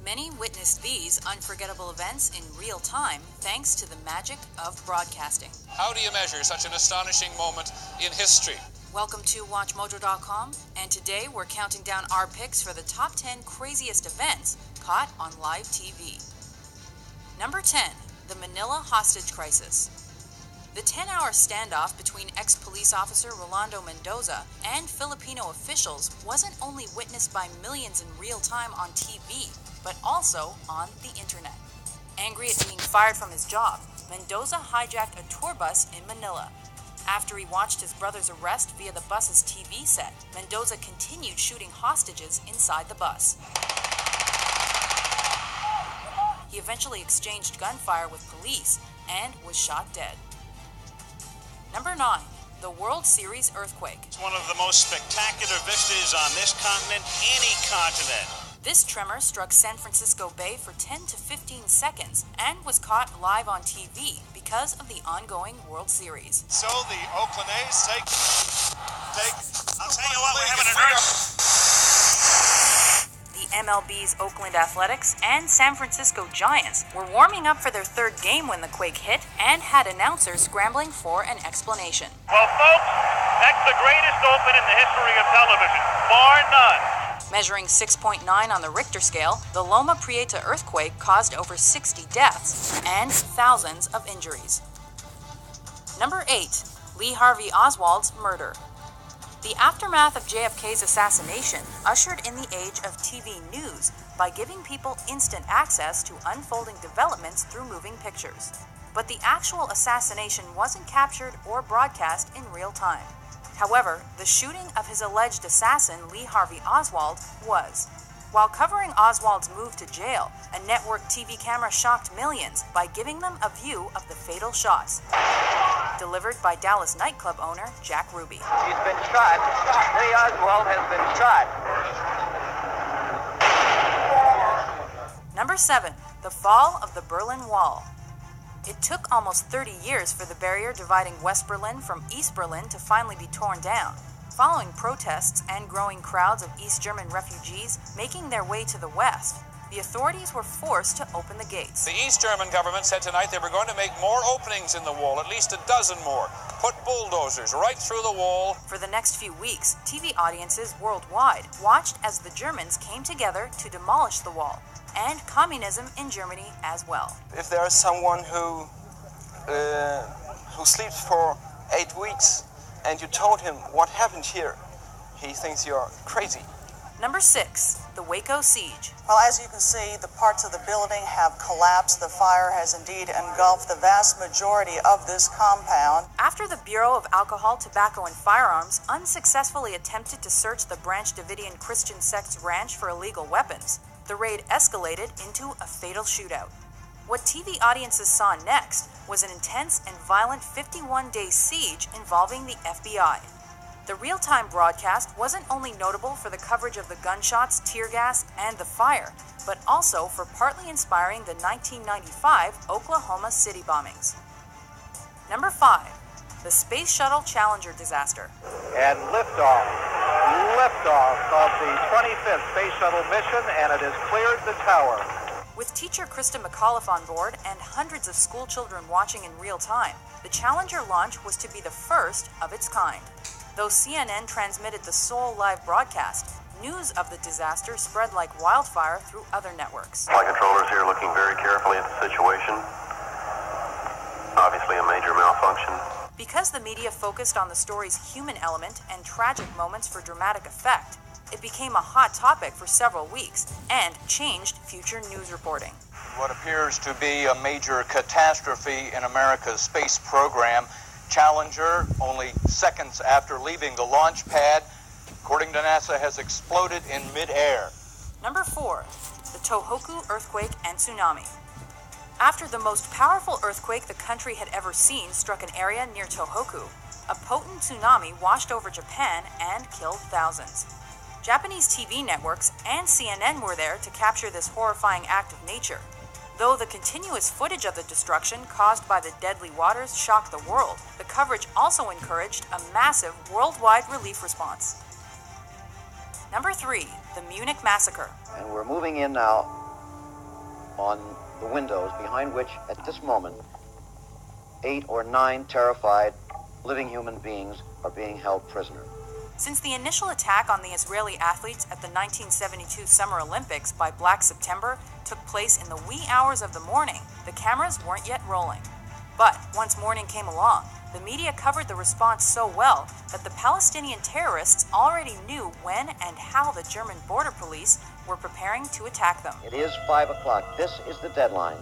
Many witnessed these unforgettable events in real time thanks to the magic of broadcasting. How do you measure such an astonishing moment in history? Welcome to WatchMojo.com, and today we're counting down our picks for the top 10 craziest events caught on live TV. Number 10, the Manila hostage crisis. The 10-hour standoff between ex-police officer Rolando Mendoza and Filipino officials wasn't only witnessed by millions in real time on TV, but also on the internet. Angry at being fired from his job, Mendoza hijacked a tour bus in Manila. After he watched his brother's arrest via the bus's TV set, Mendoza continued shooting hostages inside the bus. He eventually exchanged gunfire with police and was shot dead. Number 9, the World Series earthquake. It's one of the most spectacular vistas on this continent, any continent. This tremor struck San Francisco Bay for 10 to 15 seconds and was caught live on TV because of the ongoing World Series. So the Oakland A's take. I'll tell you what, we're having an earthquake. The MLB's Oakland Athletics and San Francisco Giants were warming up for their third game when the quake hit and had announcers scrambling for an explanation. Well, folks, that's the greatest open in the history of television, bar none. Measuring 6.9 on the Richter scale, the Loma Prieta earthquake caused over 60 deaths and thousands of injuries. Number 8, Lee Harvey Oswald's murder. The aftermath of JFK's assassination ushered in the age of TV news by giving people instant access to unfolding developments through moving pictures. But the actual assassination wasn't captured or broadcast in real time. However, the shooting of his alleged assassin, Lee Harvey Oswald, was. While covering Oswald's move to jail, a network TV camera shocked millions by giving them a view of the fatal shots. Delivered by Dallas nightclub owner Jack Ruby. He's been shot. Lee Oswald has been shot. Number 7, the fall of the Berlin Wall. It took almost 30 years for the barrier dividing West Berlin from East Berlin to finally be torn down, following protests and growing crowds of East German refugees making their way to the West. The authorities were forced to open the gates. The East German government said tonight they were going to make more openings in the wall, at least a dozen more. Put bulldozers right through the wall. For the next few weeks, TV audiences worldwide watched as the Germans came together to demolish the wall, and communism in Germany as well. If there is someone who sleeps for 8 weeks and you told him what happened here, he thinks you're crazy. Number 6, the Waco siege. Well, as you can see, the parts of the building have collapsed. The fire has indeed engulfed the vast majority of this compound. After the Bureau of Alcohol, Tobacco, and Firearms unsuccessfully attempted to search the Branch Davidian Christian sect's ranch for illegal weapons, the raid escalated into a fatal shootout. What TV audiences saw next was an intense and violent 51-day siege involving the FBI. The real-time broadcast wasn't only notable for the coverage of the gunshots, tear gas, and the fire, but also for partly inspiring the 1995 Oklahoma City bombings. Number 5, the Space Shuttle Challenger disaster. And liftoff of the 25th Space Shuttle mission, and it has cleared the tower. With teacher Krista McAuliffe on board and hundreds of school children watching in real time, the Challenger launch was to be the first of its kind. Though CNN transmitted the sole live broadcast, news of the disaster spread like wildfire through other networks. Flight controllers here looking very carefully at the situation. Obviously a major malfunction. Because the media focused on the story's human element and tragic moments for dramatic effect, it became a hot topic for several weeks and changed future news reporting. What appears to be a major catastrophe in America's space program, Challenger, only seconds after leaving the launch pad, according to NASA, has exploded in midair. Number 4, the Tohoku earthquake and tsunami. After the most powerful earthquake the country had ever seen struck an area near Tohoku, a potent tsunami washed over Japan and killed thousands. Japanese TV networks and CNN were there to capture this horrifying act of nature. Though the continuous footage of the destruction caused by the deadly waters shocked the world, the coverage also encouraged a massive worldwide relief response. Number 3, the Munich Massacre. And we're moving in now on the windows behind which, at this moment, 8 or 9 terrified living human beings are being held prisoner. Since the initial attack on the Israeli athletes at the 1972 Summer Olympics by Black September took place in the wee hours of the morning, the cameras weren't yet rolling. But once morning came along, the media covered the response so well that the Palestinian terrorists already knew when and how the German border police were preparing to attack them. It is 5 o'clock. This is the deadline.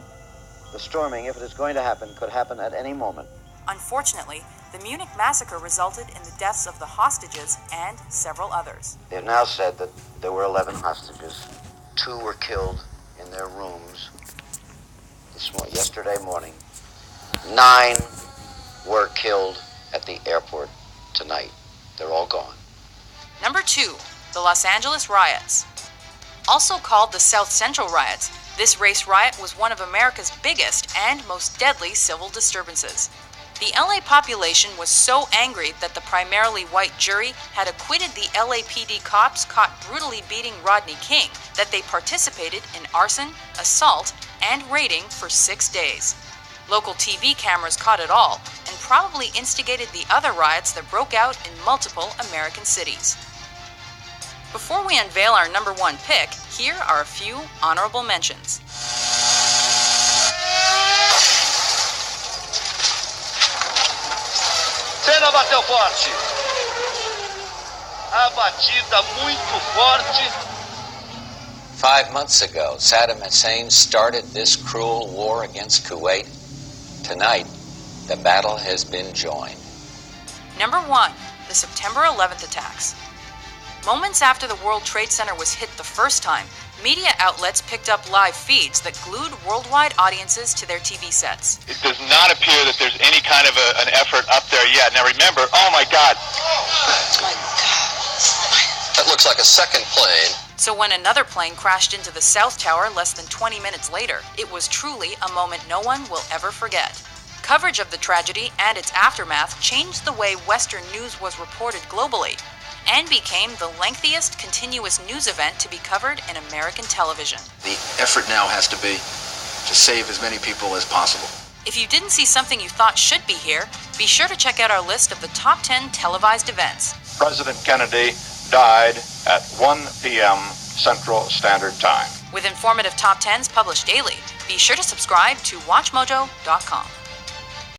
The storming, if it is going to happen, could happen at any moment. Unfortunately, the Munich massacre resulted in the deaths of the hostages and several others. They have now said that there were 11 hostages. 2 were killed in their rooms yesterday morning. 9 were killed at the airport tonight. They're all gone. Number 2, the Los Angeles riots. Also called the South Central riots, this race riot was one of America's biggest and most deadly civil disturbances. The LA population was so angry that the primarily white jury had acquitted the LAPD cops caught brutally beating Rodney King that they participated in arson, assault, and raiding for 6 days. Local TV cameras caught it all and probably instigated the other riots that broke out in multiple American cities. Before we unveil our number 1 pick, here are a few honorable mentions. Senna bateu forte. A batida muito forte. 5 months ago, Saddam Hussein started this cruel war against Kuwait. Tonight, the battle has been joined. Number 1, the September 11th attacks. Moments after the World Trade Center was hit the first time, media outlets picked up live feeds that glued worldwide audiences to their TV sets. It does not appear that there's any kind of an effort up there yet. Now remember, oh my God. That looks like a second plane. So when another plane crashed into the South Tower less than 20 minutes later, it was truly a moment no one will ever forget. Coverage of the tragedy and its aftermath changed the way Western news was reported globally, and became the lengthiest continuous news event to be covered in American television. The effort now has to be to save as many people as possible. If you didn't see something you thought should be here, be sure to check out our list of the top 10 televised events. President Kennedy died at 1 p.m. Central Standard Time. With informative top 10s published daily, be sure to subscribe to WatchMojo.com.